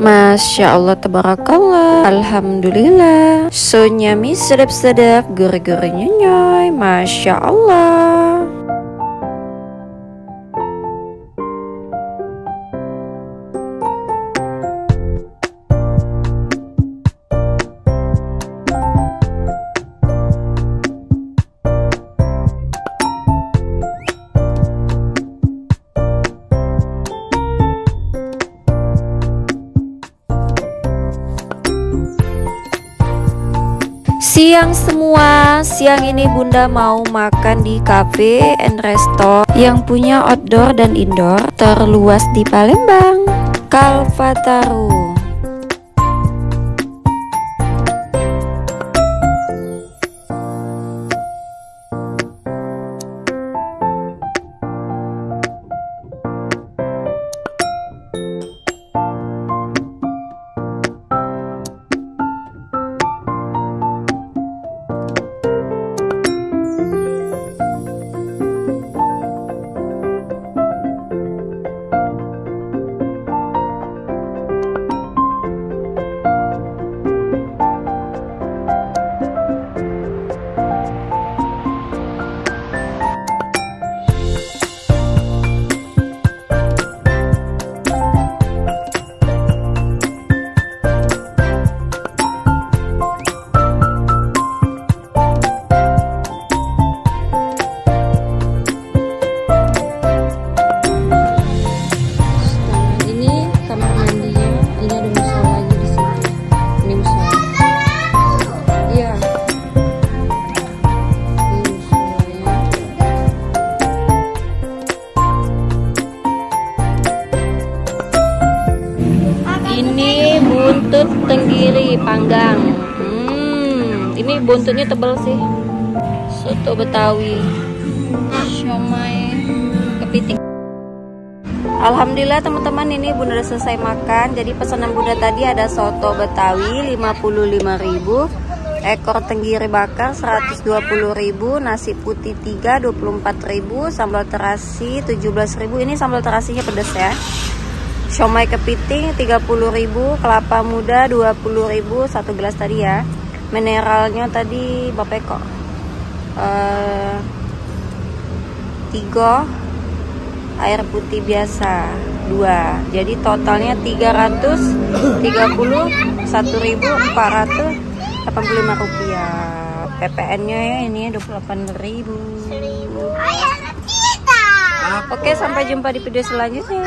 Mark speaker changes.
Speaker 1: Masya Allah, tabarakallah, alhamdulillah. So nyami, sedap-sedap, gurih-gurih nyoy, Masya Allah. Siang semua, siang ini Bunda mau makan di cafe and resto yang punya outdoor dan indoor terluas di Palembang, Kalpataru. Ini buntut tenggiri panggang. Ini buntutnya tebal sih. Soto Betawi, siomay kepiting. Alhamdulillah teman-teman, ini Bunda udah selesai makan. Jadi pesanan Bunda tadi ada soto Betawi 55.000, ekor tenggiri bakar 120.000, nasi putih 3 24.000, sambal terasi 17.000. Ini sambal terasinya pedas ya. Siomay kepiting 30.000, kelapa muda 20.000 satu gelas tadi ya. Mineralnya tadi Bapak kok 3, air putih biasa 2. Jadi totalnya 331.485 rupiah. PPN-nya ya ini 28.000. Oke, sampai jumpa di video selanjutnya.